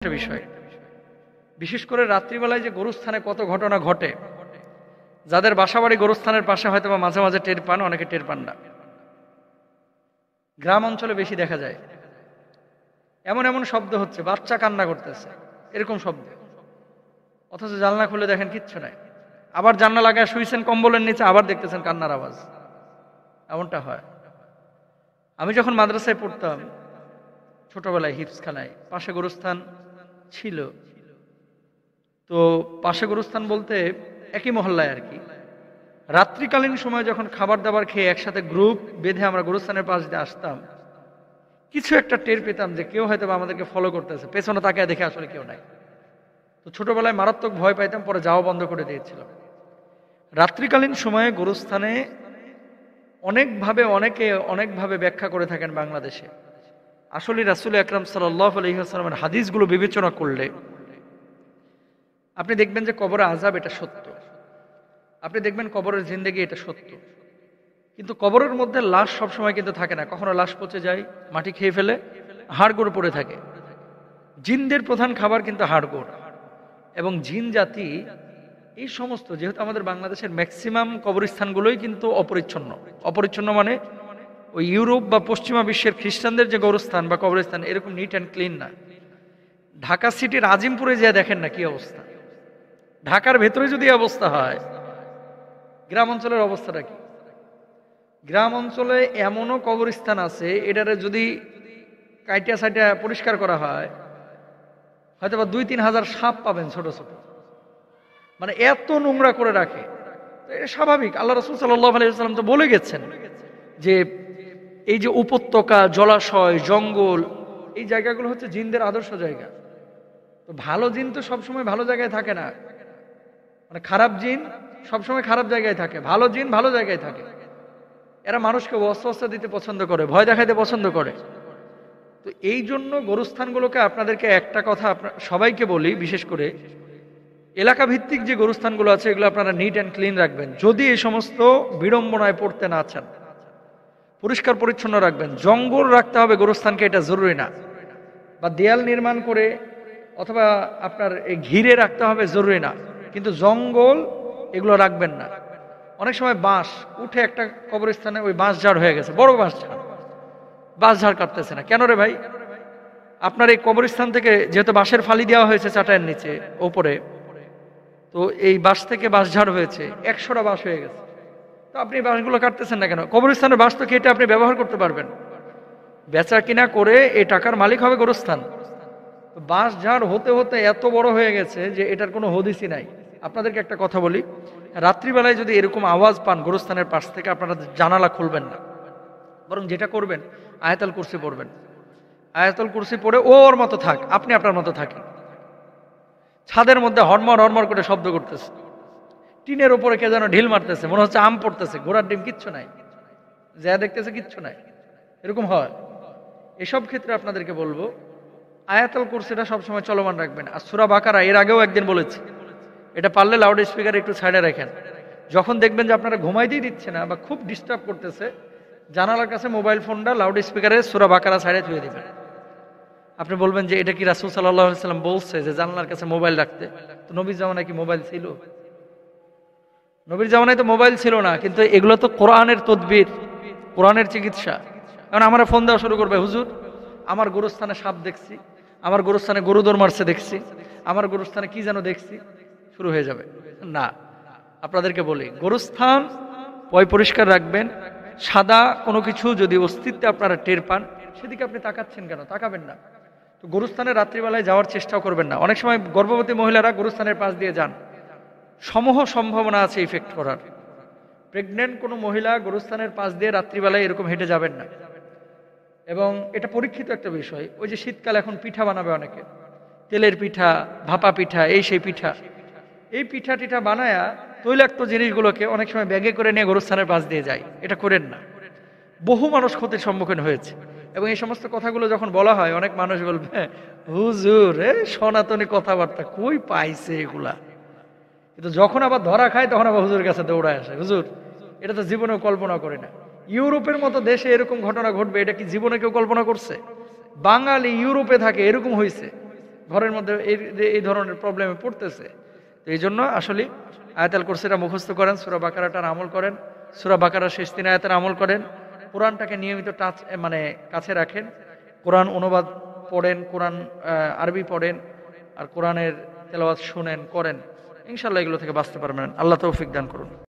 একটা বিষয়, বিশেষ করে রাত্রিবেলায় যে গোরস্থানে কত ঘটনা ঘটে। যাদের বাসাবাড়ি গোরস্থানের পাশে হয়তো বা মাঝে মাঝে টের পান, অনেকে টের পান না। গ্রাম অঞ্চলে বেশি দেখা যায়। এমন এমন শব্দ হচ্ছে, বাচ্চা কান্না করতেছে, এরকম শব্দ, অথচ জানলা খুলে দেখেন কিচ্ছু নাই। আবার জানলা লাগায় শুইছেন কম্বলের নিচে, আবার দেখতেছেন কান্নার আওয়াজ। এমনটা হয়। আমি যখন মাদ্রাসায় পড়তাম ছোটবেলায়, হিফজখানায় পাশে গোরস্থান ছিল। তো পাশে গোরস্থান বলতে একই মহল্লায় আর কি। রাত্রিকালীন সময় যখন খাবার দাবার খেয়ে একসাথে গ্রুপ বেঁধে আমরা গোরস্থানের পাশ দিয়ে আসতাম, কিছু একটা টের পেতাম যে কেউ হয়তো আমাদেরকে ফলো করতেছে, পেছনে তাকায় দেখে আসলে কেউ নাই। তো ছোটবেলায় মারাত্মক ভয় পাইতাম, পরে যাওয়া বন্ধ করে দিয়েছিল। রাত্রিকালীন সময়ে গোরস্থানে অনেকভাবে ব্যাখ্যা করে থাকেন বাংলাদেশে। আসলে রাসূল আকরাম সাল্লাল্লাহু আলাইহি ওয়াসাল্লামের হাদিসগুলো বিবেচনা করলে আপনি দেখবেন যে কবরে আযাব এটা সত্য, আপনি দেখবেন কবরের জিন্দেগি এটা সত্য। কিন্তু কবরের মধ্যে লাশ সবসময় কিন্তু থাকে না, কখনো লাশ পচে যায়, মাটি খেয়ে ফেলে, হাড়গোড় পড়ে থাকে। জিনদের প্রধান খাবার কিন্তু হাড়গোড়, এবং জিন জাতি এই সমস্ত, যেহেতু আমাদের বাংলাদেশের ম্যাক্সিমাম কবরস্থানগুলোই কিন্তু অপরিচ্ছন্ন মানে ওই ইউরোপ বা পশ্চিমা বিশ্বের খ্রিস্টানদের যে গোরস্থান বা কবরস্থান এরকম নিট অ্যান্ড ক্লিন না। ঢাকা সিটির আজিমপুরে যা দেখেন না কি অবস্থা। ঢাকার ভেতরে যদি অবস্থা হয়, গ্রাম অঞ্চলের অবস্থাটা কি? গ্রাম অঞ্চলে এমনও কবরস্থান আছে, এটারে যদি কাইটা সাইটা পরিষ্কার করা হয়, হয়তো বা 2-3 হাজার সাপ পাবেন ছোট ছোট, মানে এত নোংরা করে রাখে। এটা স্বাভাবিক, আল্লাহ রাসূল সাল্লাল্লাহু আলাইহি ওয়াসাল্লাম তো বলে গেছেন যে এই যে উপত্যকা, জলাশয়, জঙ্গল, এই জায়গাগুলো হচ্ছে জিনদের আদর্শ জায়গা। তো ভালো জিন তো সবসময় ভালো জায়গায় থাকে না, মানে খারাপ জিন সবসময় খারাপ জায়গায় থাকে, ভালো জিন ভালো জায়গায় থাকে। এরা মানুষকে ওয়াসওয়াসা দিতে পছন্দ করে, ভয় দেখাইতে পছন্দ করে। তো এই জন্য গোরস্থানগুলোকে আপনাদেরকে একটা কথা সবাইকে বলি, বিশেষ করে এলাকা ভিত্তিক যে গোরস্থানগুলো আছে এগুলো আপনারা নিট অ্যান্ড ক্লিন রাখবেন। যদি এই সমস্ত বিড়ম্বনায় পড়তে না চান, পরিষ্কার পরিচ্ছন্ন রাখবেন। জঙ্গল রাখতে হবে গোরস্থানকে, এটা জরুরি না। বা দেয়াল নির্মাণ করে অথবা আপনার ঘিরে রাখতে হবে, জরুরি না। কিন্তু জঙ্গল এগুলো রাখবেন না। অনেক সময় বাঁশ উঠে একটা কবরস্থানে ওই বাঁশ ঝাড় হয়ে গেছে, বড় বাঁশ ঝাড় কাটতেছে না কেন রে ভাই? আপনার এই কবরস্থান থেকে যেহেতু বাঁশের ফালি দেওয়া হয়েছে চাটাইয়ের নিচে ওপরে, তো এই বাঁশ থেকে বাঁশ ঝাড় হয়েছে, 100টা বাঁশ হয়ে গেছে। তো আপনি বাঁশগুলো কাটতেছেন না কেন? কবরস্থানের বাঁশ তো কেটে আপনি ব্যবহার করতে পারবেন। বেচা কিনা করে এই টাকার মালিক হবে গোরস্থান। তো বাঁশ ঝাড় হতে হতে এত বড় হয়ে গেছে যে এটার কোনো হদিসই নাই। আপনাদেরকে একটা কথা বলি, রাত্রিবেলায় যদি এরকম আওয়াজ পান গোরস্থানের পাশ থেকে, আপনারা জানালা খুলবেন না, বরং যেটা করবেন আয়াতুল কুরসি পড়বেন। আয়াতুল কুরসি পড়ে ওর মতো থাক, আপনি আপনার মতো থাকেন। ছাদের মধ্যে হরমর করে শব্দ করতেছে, টিনের উপরে কে যেন ঢিল মারতেছে, মনে হচ্ছে আম পড়তেছে, ঘোড়ার ডিম, কিচ্ছু নাই, যা দেখতেছে কিচ্ছু নাই, এরকম হয়। এসব ক্ষেত্রে আপনাদেরকে বলবো আয়াতুল কুরসিটা সবসময় চলমান রাখবেন। আর সূরা বাকারা এর আগেও একদিন বলেছি, এটা পারলে লাউড স্পিকার একটু সাইডে রাখেন। যখন দেখবেন যে আপনারা ঘুমাইতেই দিচ্ছে না বা খুব ডিস্টার্ব করতেছে, জানালার কাছে মোবাইল ফোনটা লাউড স্পিকারে সূরা বাকারা সাইডে ধুয়ে দিবেন। আপনি বলবেন যে এটা কি রাসূল সাল্লাল্লাহু আলাইহি ওয়াসাল্লাম বলছে যে জানালার কাছে মোবাইল রাখতে? তো নবীর জামানায় কি মোবাইল ছিল? নবীর জামানায় তো মোবাইল ছিল না, কিন্তু এগুলো তো কোরআনের তদবির, কোরআনের চিকিৎসা। কারণ আমরা ফোন দেওয়া শুরু করবে, হুজুর আমার গোরস্থানে সাপ দেখছি, আমার গোরস্থানে গরু দৌড় মারছে দেখছি, আমার গোরস্থানে কি যেন দেখছি, শুরু হয়ে যাবে। না, আপনাদেরকে বলি গোরস্থান পরিষ্কার রাখবেন। সাদা কোনো কিছু যদি অস্তিত্বে আপনারা টের পান, সেদিকে আপনি তাকাচ্ছেন কেন? তাকাবেন না। তো গোরস্থানে রাত্রিবেলায় যাওয়ার চেষ্টাও করবেন না। অনেক সময় গর্ভবতী মহিলারা গোরস্থানের পাশ দিয়ে যান, সমূহ সম্ভাবনা আছে ইফেক্ট করার। প্রেগনেন্ট কোনো মহিলা গোরস্থানের পাশ দিয়ে রাত্রিবেলায় এরকম হেঁটে যাবেন না। এবং এটা পরীক্ষিত একটা বিষয়। ওই যে শীতকালে এখন পিঠা বানাবে অনেকে, তেলের পিঠা, ভাপা পিঠা, এই সেই পিঠা, এই পিঠা টিঠা বানায়া তৈলাক্ত জিনিসগুলোকে অনেক সময় ব্যাগে করে নিয়ে গোরস্থানের পাশ দিয়ে যায়। এটা করেন না, বহু মানুষ ক্ষতির সম্মুখীন হয়েছে। এবং এই সমস্ত কথাগুলো যখন বলা হয়, অনেক মানুষ বলবে হুজুর সনাতনী কথাবার্তা কই পাইছে এগুলা। কিন্তু যখন আবার ধরা খায় তখন আবার হুজুরের কাছে দৌড়ায় আসে, হুজুর এটা তো জীবনেও কল্পনা করে না। ইউরোপের মতো দেশে এরকম ঘটনা ঘটবে, এটা কি জীবনে কেউ কল্পনা করছে? বাঙালি ইউরোপে থাকে, এরকম হয়েছে ঘরের মধ্যে এই ধরনের প্রবলেমে পড়তেছে। তো এই জন্য আসলে আয়াতুল কুরসিটা মুখস্থ করেন, সূরা বাকারাটার আমল করেন, সূরা বাকারার শেষ 3 আয়াতের আমল করেন, কোরআনটাকে নিয়মিত মানে কাছে রাখেন, কোরআন অনুবাদ পড়েন, কোরআন আরবি পড়েন, আর কোরআনের তেলাওয়াত শুনেন, করেন। ইনশাআল্লাহ এগুলো থেকে বাঁচতে পারবেন। আল্লাহ তৌফিক দান করুন।